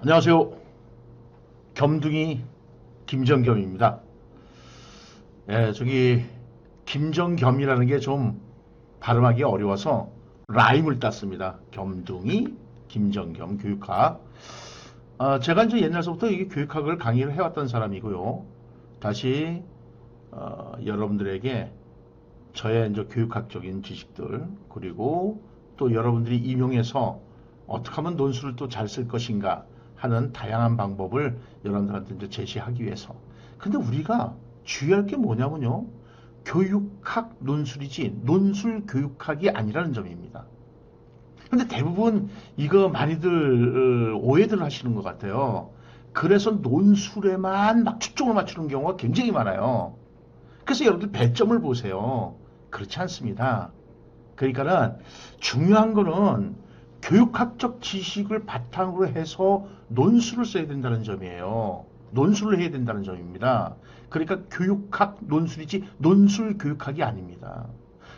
안녕하세요. 겸둥이 김정겸입니다. 예, 저기 김정겸이라는 게 좀 발음하기 어려워서 라임을 땄습니다. 겸둥이 김정겸 교육학. 제가 이제 옛날서부터 이 교육학을 강의를 해왔던 사람이고요. 다시 여러분들에게 저의 이제 교육학적인 지식들 그리고 또 여러분들이 임용해서 어떻게 하면 논술을 또 잘 쓸 것인가 하는 다양한 방법을 여러분들한테 이제 제시하기 위해서. 근데 우리가 주의할 게 뭐냐면요. 교육학 논술이지 논술 교육학이 아니라는 점입니다. 근데 대부분 이거 많이들 오해들 하시는 것 같아요. 그래서 논술에만 막 초점을 맞추는 경우가 굉장히 많아요. 그래서 여러분들 배점을 보세요. 그렇지 않습니다. 그러니까는 중요한 거는 교육학적 지식을 바탕으로 해서 논술을 써야 된다는 점이에요. 논술을 해야 된다는 점입니다. 그러니까 교육학 논술이지 논술 교육학이 아닙니다.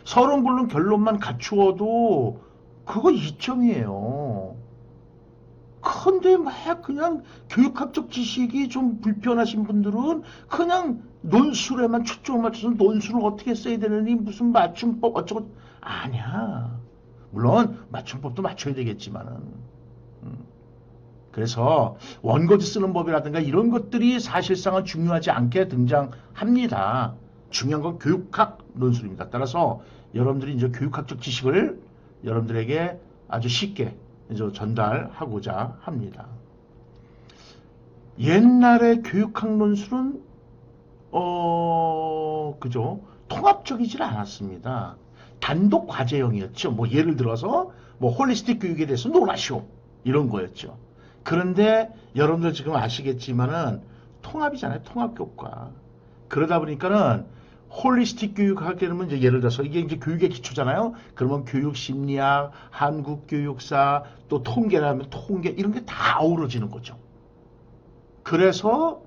서론 본론 결론만 갖추어도 그거 이점이에요. 근데 막 그냥 교육학적 지식이 좀 불편하신 분들은 그냥 논술에만 초점을 맞춰서 논술을 어떻게 써야 되느니 무슨 맞춤법 어쩌고 아니야. 물론 맞춤법도 맞춰야 되겠지만은 그래서 원고지 쓰는 법이라든가 이런 것들이 사실상은 중요하지 않게 등장합니다. 중요한 건 교육학 논술입니다. 따라서 여러분들이 이제 교육학적 지식을 여러분들에게 아주 쉽게 이제 전달하고자 합니다. 옛날에 교육학 논술은 그죠? 통합적이질 않았습니다. 단독 과제형이었죠. 뭐 예를 들어서 뭐 홀리스틱 교육에 대해서 논하시오 이런 거였죠. 그런데 여러분들 지금 아시겠지만은 통합이잖아요. 통합교과. 그러다 보니까는 홀리스틱 교육 하게 되면 이제 예를 들어서 이게 이제 교육의 기초잖아요. 그러면 교육 심리학, 한국 교육사, 또 통계라면 통계 이런 게 다 어우러지는 거죠. 그래서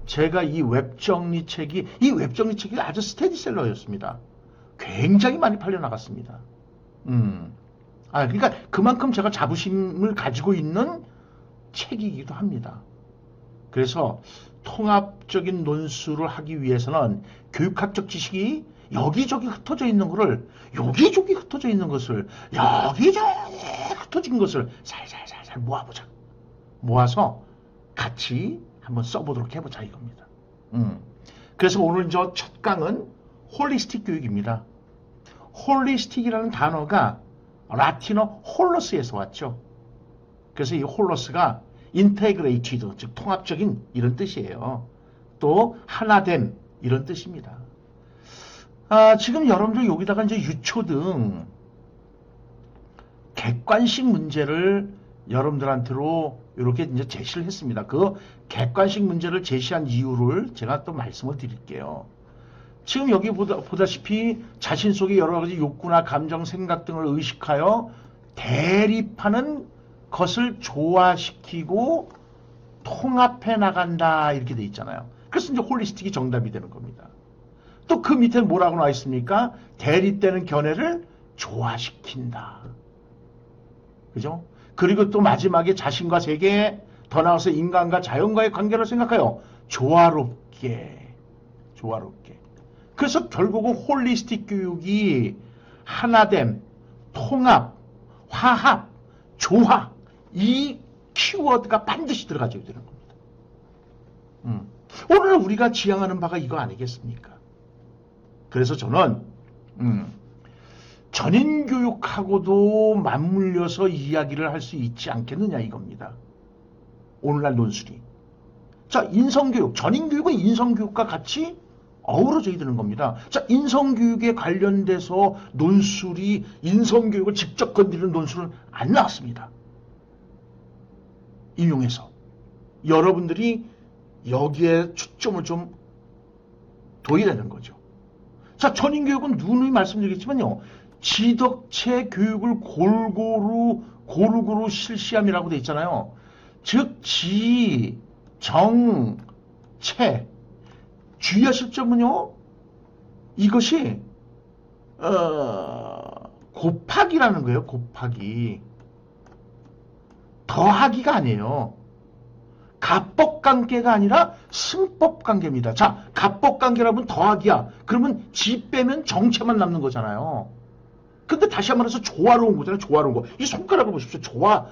제가 이 웹정리책이 아주 스테디셀러였습니다. 굉장히 많이 팔려 나갔습니다. 그러니까 그만큼 제가 자부심을 가지고 있는 책이기도 합니다. 그래서 통합적인 논술을 하기 위해서는 교육학적 지식이 여기저기 흩어져 있는 것을 여기저기 흩어져 있는 것을 여기저기 흩어진 것을 살살살살 모아보자. 모아서 같이 한번 써보도록 해보자 이겁니다. 그래서 오늘 저 첫 강은 홀리스틱 교육입니다. 홀리스틱이라는 단어가 라틴어 홀로스에서 왔죠. 그래서 이 홀로스가 인테그레이티드, 즉 통합적인 이런 뜻이에요. 또 하나됨 이런 뜻입니다. 지금 여러분들 여기다가 이제 유초 등 객관식 문제를 여러분들한테로 이렇게 이제 제시를 했습니다. 그 객관식 문제를 제시한 이유를 제가 또 말씀을 드릴게요. 지금 여기 보다시피 자신 속의 여러 가지 욕구나 감정, 생각 등을 의식하여 대립하는 것을 조화시키고 통합해 나간다 이렇게 돼 있잖아요. 그래서 이제 홀리스틱이 정답이 되는 겁니다. 또 그 밑에 뭐라고 나와 있습니까? 대립되는 견해를 조화시킨다. 그죠? 그리고 또 마지막에 자신과 세계, 더 나아가서 인간과 자연과의 관계를 생각하여 조화롭게. 그래서 결국은 홀리스틱 교육이 하나됨, 통합, 화합, 조화 이 키워드가 반드시 들어가줘야 되는 겁니다. 오늘 우리가 지향하는 바가 이거 아니겠습니까? 그래서 저는 전인교육하고도 맞물려서 이야기를 할 수 있지 않겠느냐 이겁니다. 오늘날 논술이. 자, 인성교육, 전인교육은 인성교육과 같이 어우러져야 되는 겁니다. 자, 인성교육에 관련돼서 논술이 인성교육을 직접 건드리는 논술은 안 나왔습니다. 인용해서. 여러분들이 여기에 초점을 좀 둬야 되는 거죠. 자, 전인교육은 누누이 말씀드리겠지만요. 지덕체 교육을 고루고루 실시함이라고 돼 있잖아요. 즉, 지, 정, 채. 주의하실 점은요. 이것이 곱하기라는 거예요. 곱하기. 더하기가 아니에요. 갑법관계가 아니라 승법관계입니다. 자, 갑법관계라면 더하기야. 그러면 지 빼면 정체만 남는 거잖아요. 근데 다시 한번 해서 조화로운 거잖아요. 조화로운 거. 이 손가락을 보십시오.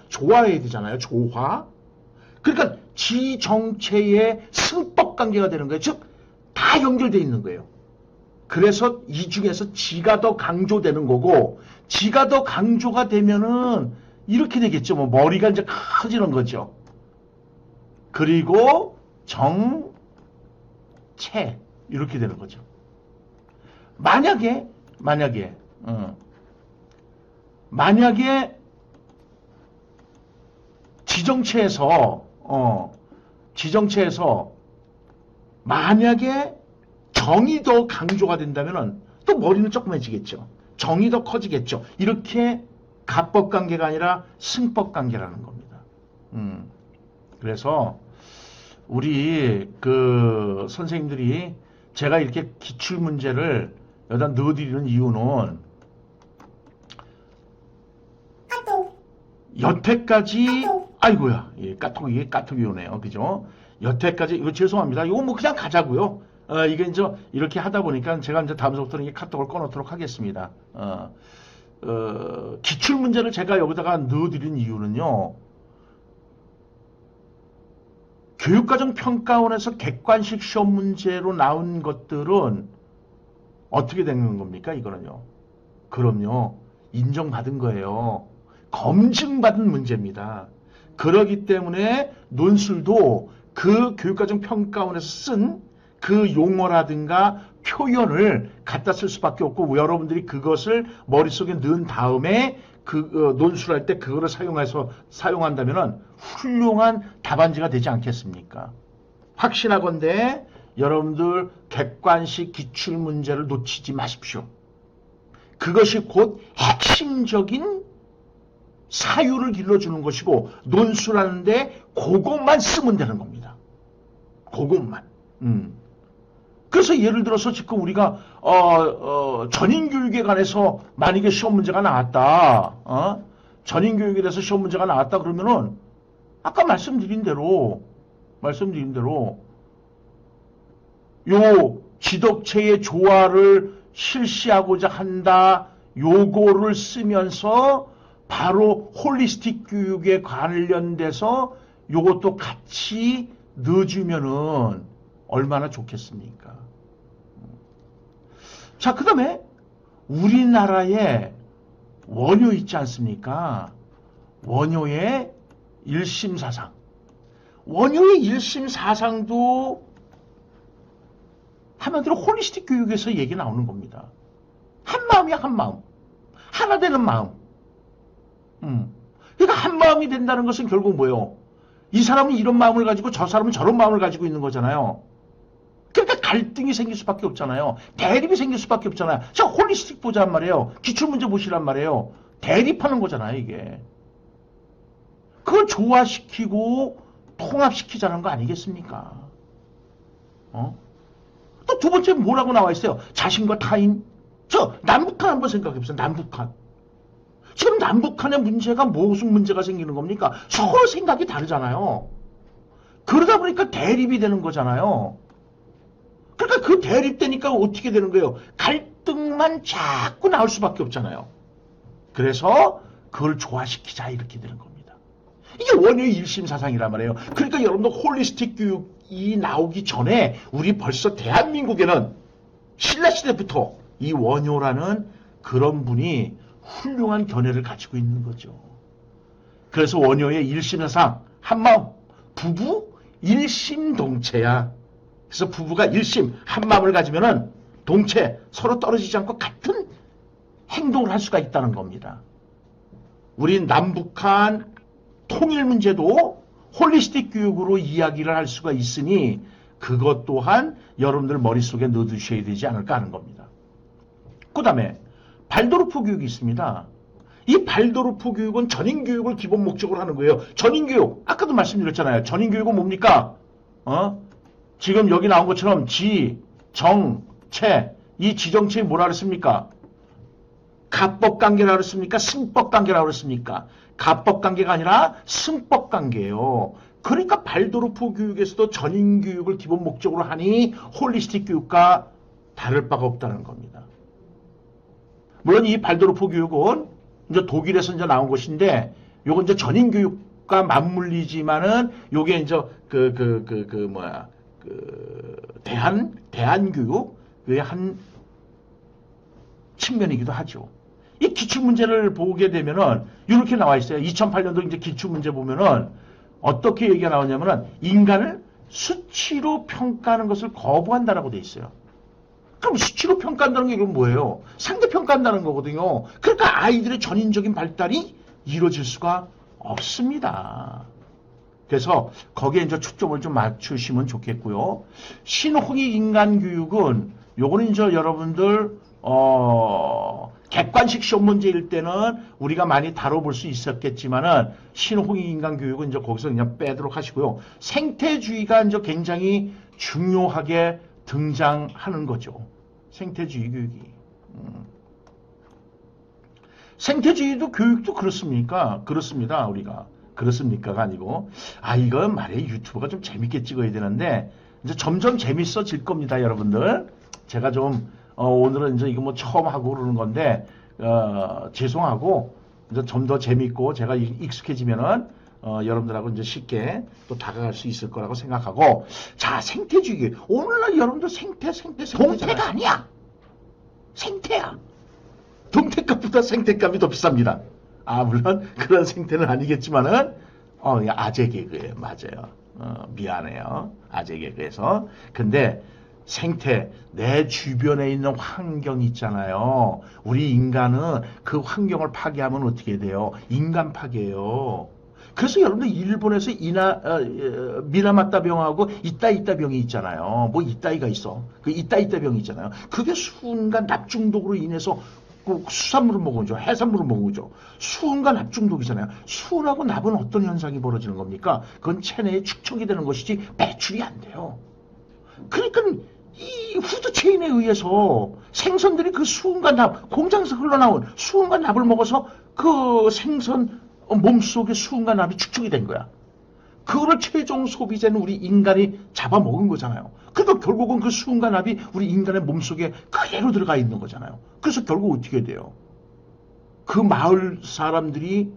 조화해야 되잖아요. 조화. 그러니까 지정체의 승법관계가 되는 거예요. 즉, 다 연결되어 있는 거예요. 그래서 이 중에서 지가 더 강조되는 거고, 지가 더 강조가 되면은 이렇게 되겠죠. 뭐 머리가 이제 커지는 거죠. 그리고 정체 이렇게 되는 거죠. 만약에 지정체에서 만약에 정이 더 강조가 된다면은 또 머리는 조그매지겠죠. 정이 더 커지겠죠. 이렇게 갑법관계가 아니라 승법관계라는 겁니다. 그래서 우리 그 선생님들이 제가 이렇게 기출문제를 여기다 넣어드리는 이유는 여태까지 아이고야, 예, 까톡이 오네요. 그죠? 여태까지 이거 죄송합니다. 이거 뭐 그냥 가자고요. 이게 이제 이렇게 하다 보니까 제가 이제 다음부터는 이 카톡을 꺼놓도록 하겠습니다. 기출문제를 제가 여기다가 넣어드린 이유는요. 교육과정 평가원에서 객관식 시험 문제로 나온 것들은 어떻게 되는 겁니까? 이거는요. 그럼요. 인정받은 거예요. 검증받은 문제입니다. 그러기 때문에 논술도 그 교육과정 평가원에서 쓴 그 용어라든가 표현을 갖다 쓸 수밖에 없고 여러분들이 그것을 머릿속에 넣은 다음에 그 논술할 때 그거를 사용한다면은 훌륭한 답안지가 되지 않겠습니까? 확신하건대 여러분들 객관식 기출 문제를 놓치지 마십시오. 그것이 곧 핵심적인 사유를 길러주는 것이고 논술하는데 그것만 쓰면 되는 겁니다. 그것만. 그래서 예를 들어서 지금 우리가 전인교육에 관해서 만약에 시험 문제가 나왔다. 전인교육에 대해서 시험 문제가 나왔다 그러면은 아까 말씀드린 대로 요 지덕체의 조화를 실시하고자 한다. 요거를 쓰면서 바로 홀리스틱 교육에 관련돼서 요것도 같이 넣어주면은 얼마나 좋겠습니까? 자, 그 다음에 우리나라에 원효 있지 않습니까? 원효의 1심 사상. 원효의 1심 사상도 한마디로 홀리스틱 교육에서 얘기 나오는 겁니다. 한 마음이야, 한 마음. 하나 되는 마음. 그러니까 한 마음이 된다는 것은 결국 뭐예요? 이 사람은 이런 마음을 가지고 저 사람은 저런 마음을 가지고 있는 거잖아요. 그러니까 갈등이 생길 수밖에 없잖아요. 대립이 생길 수밖에 없잖아요. 자, 홀리스틱 보자란 말이에요. 기출문제 보시란 말이에요. 대립하는 거잖아요, 이게. 그걸 조화시키고 통합시키자는 거 아니겠습니까? 또 두 번째 뭐라고 나와 있어요? 자신과 타인. 저 남북한 한번 생각해보세요. 남북한. 지금 남북한의 문제가 무슨 문제가 생기는 겁니까? 서로 생각이 다르잖아요. 그러다 보니까 대립이 되는 거잖아요. 그러니까 그 대립되니까 어떻게 되는 거예요? 갈등만 자꾸 나올 수밖에 없잖아요. 그래서 그걸 조화시키자 이렇게 되는 겁니다. 이게 원효의 1심 사상이란 말이에요. 그러니까 여러분들 홀리스틱 교육이 나오기 전에 우리 벌써 대한민국에는 신라시대부터 이 원효라는 그런 분이 훌륭한 견해를 가지고 있는 거죠. 그래서 원효의 1심 사상 한마음 부부 일심동체야. 그래서 부부가 일심 한마음을 가지면은 동체 서로 떨어지지 않고 같은 행동을 할 수가 있다는 겁니다. 우린 남북한 통일 문제도 홀리스틱 교육으로 이야기를 할 수가 있으니 그것 또한 여러분들 머릿속에 넣어두셔야 되지 않을까 하는 겁니다. 그 다음에 발도르프 교육이 있습니다. 이 발도르프 교육은 전인교육을 기본 목적으로 하는 거예요. 전인교육, 아까도 말씀드렸잖아요. 전인교육은 뭡니까? 지금 여기 나온 것처럼 지, 정, 체, 이 지정체에 뭐라 그랬습니까? 갑법관계라고 그랬습니까? 승법관계라고 그랬습니까? 갑법관계가 아니라 승법관계예요. 그러니까 발도르프 교육에서도 전인 교육을 기본 목적으로 하니 홀리스틱 교육과 다를 바가 없다는 겁니다. 물론 이 발도르프 교육은 이제 독일에서 이제 나온 것인데, 요건 이제 전인 교육과 맞물리지만은 요게 이제 대한교육의 한 측면이기도 하죠. 이 기출문제를 보게 되면은 이렇게 나와 있어요. 2008년도 이제 기출문제 보면은 어떻게 얘기가 나오냐면은 인간을 수치로 평가하는 것을 거부한다라고 돼 있어요. 그럼 수치로 평가한다는 게 이건 뭐예요? 상대평가한다는 거거든요. 그러니까 아이들의 전인적인 발달이 이루어질 수가 없습니다. 그래서 거기에 이제 초점을 좀 맞추시면 좋겠고요. 신홍익 인간교육은 요거는 이제 여러분들 객관식 시험 문제일 때는 우리가 많이 다뤄볼 수 있었겠지만은 신홍익 인간교육은 이제 거기서 그냥 빼도록 하시고요. 생태주의가 이제 굉장히 중요하게 등장하는 거죠. 생태주의 교육이. 생태주의도 교육도 그렇습니까? 그렇습니다. 우리가. 그렇습니까가 아니고. 이건 말이에요. 유튜브가 좀 재밌게 찍어야 되는데 이제 점점 재밌어질 겁니다. 여러분들. 제가 좀 오늘은 이제 이거 뭐 처음 하고 그러는 건데 죄송하고 이제 좀 더 재밌고 제가 익숙해지면은 여러분들하고 이제 쉽게 또 다가갈 수 있을 거라고 생각하고, 자, 생태주의. 오늘날 여러분들 생태 동태가 아니야. 생태야. 동태값보다 생태값이 더 비쌉니다. 물론 그런 생태는 아니겠지만은 아재 개그예요. 맞아요. 미안해요. 아재 개그에서. 근데 생태, 내 주변에 있는 환경 있잖아요. 우리 인간은 그 환경을 파괴하면 어떻게 돼요? 인간 파괴예요. 그래서 여러분들 일본에서 미나마타 병하고 이따이따 병이 있잖아요. 뭐 이따이가 있어. 그 이따이따 병이 있잖아요. 그게 순간 납중독으로 인해서 그 수산물을 먹으죠. 해산물을 먹으죠. 수은과 납 중독이잖아요. 수은하고 납은 어떤 현상이 벌어지는 겁니까? 그건 체내에 축적이 되는 것이지 배출이 안 돼요. 그러니까 이 푸드체인에 의해서 생선들이 그 수은과 납, 공장에서 흘러나온 수은과 납을 먹어서 그 생선 몸속에 수은과 납이 축적이 된 거야. 그거를 최종 소비자는 우리 인간이 잡아먹은 거잖아요. 그러니까 결국은 그 수은과 납이 우리 인간의 몸속에 그대로 들어가 있는 거잖아요. 그래서 결국 어떻게 돼요? 그 마을 사람들이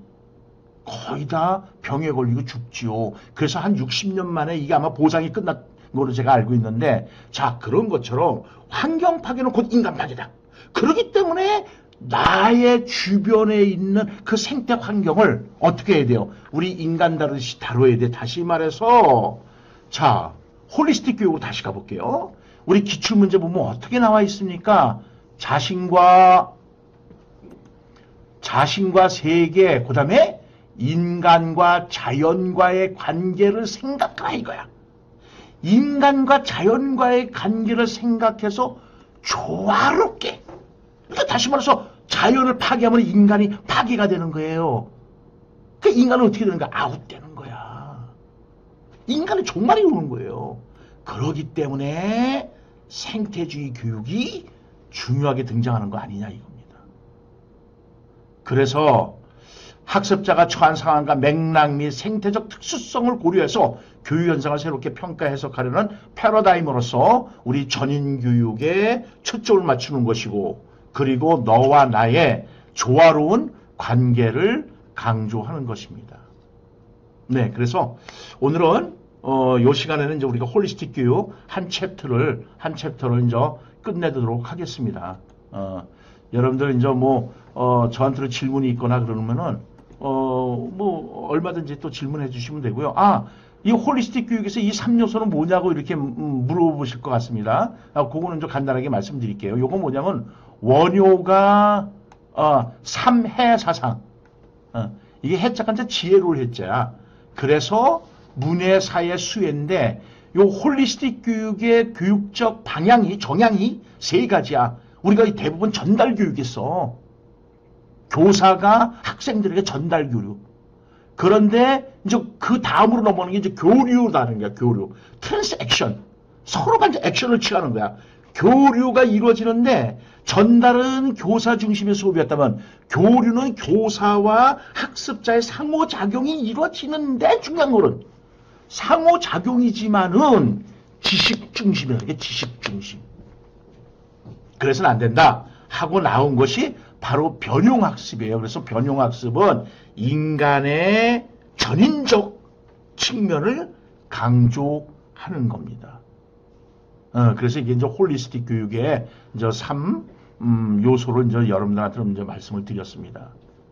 거의 다 병에 걸리고 죽지요. 그래서 한 60년 만에 이게 아마 보상이 끝난 걸로 제가 알고 있는데, 자, 그런 것처럼 환경 파괴는 곧 인간 파괴다. 그렇기 때문에 나의 주변에 있는 그 생태 환경을 어떻게 해야 돼요? 우리 인간 다루듯이 다뤄야 돼. 다시 말해서, 자, 홀리스틱 교육으로 다시 가볼게요. 우리 기출문제 보면 어떻게 나와 있습니까? 자신과 세계, 그 다음에 인간과 자연과의 관계를 생각하라 이거야. 인간과 자연과의 관계를 생각해서 조화롭게. 그러니까 다시 말해서 자연을 파괴하면 인간이 파괴가 되는 거예요. 그 인간은 어떻게 되는가? 아웃되는 거야. 인간은 종말이 오는 거예요. 그러기 때문에 생태주의 교육이 중요하게 등장하는 거 아니냐 이겁니다. 그래서 학습자가 처한 상황과 맥락 및 생태적 특수성을 고려해서 교육 현상을 새롭게 평가 해석하려는 패러다임으로서 우리 전인 교육에 초점을 맞추는 것이고, 그리고 너와 나의 조화로운 관계를 강조하는 것입니다. 네, 그래서 오늘은 요 시간에는 이제 우리가 홀리스틱 교육 한 챕터를 이제 끝내도록 하겠습니다. 여러분들 이제 저한테 질문이 있거나 그러면은 얼마든지 또 질문해 주시면 되고요. 이 홀리스틱 교육에서 이 3요소는 뭐냐고 이렇게 물어보실 것 같습니다. 그거는 좀 간단하게 말씀드릴게요. 요거 뭐냐면 원효가 삼해사상, 이게 해자가 이제 지혜로울 해자야. 그래서 문해, 사회, 수혜인데 요 홀리스틱 교육의 교육적 방향이, 정향이 세 가지야. 우리가 대부분 전달 교육했어. 교사가 학생들에게 전달 교육. 그런데 이제 그 다음으로 넘어가는 게 이제 교류라는 거야. 교류. 트랜스액션. 서로가 이제 액션을 취하는 거야. 교류가 이루어지는데 전달은 교사 중심의 수업이었다면 교류는 교사와 학습자의 상호작용이 이루어지는데 중요한 거는 상호작용이지만은 지식 중심이라는 게 지식 중심. 그래서는 안 된다 하고 나온 것이 바로 변용학습이에요. 그래서 변용학습은 인간의 전인적 측면을 강조하는 겁니다. 그래서 이게 이제 홀리스틱 교육의 이제 3 요소를 이제 여러분들한테 이제 말씀을 드렸습니다.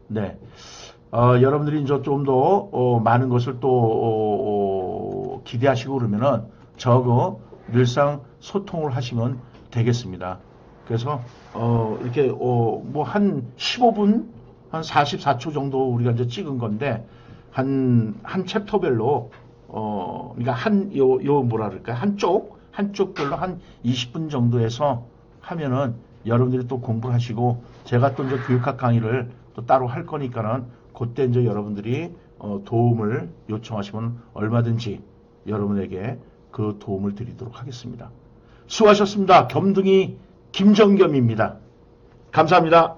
네. 여러분들이 이제 좀 더 많은 것을 또 기대하시고 그러면은 저거 늘상 소통을 하시면 되겠습니다. 그래서 이렇게 뭐 한 15분 한 44초 정도 우리가 이제 찍은 건데 한 챕터별로 그러니까 요 뭐라 그럴까요? 한쪽별로 한 20분 정도 해서 하면은 여러분들이 또 공부를 하시고 제가 또 이제 교육학 강의를 또 따로 할 거니까는 그때 이제 여러분들이 도움을 요청하시면 얼마든지 여러분에게 그 도움을 드리도록 하겠습니다. 수고하셨습니다. 겸등이 김정겸입니다. 감사합니다.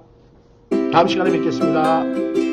다음 시간에 뵙겠습니다.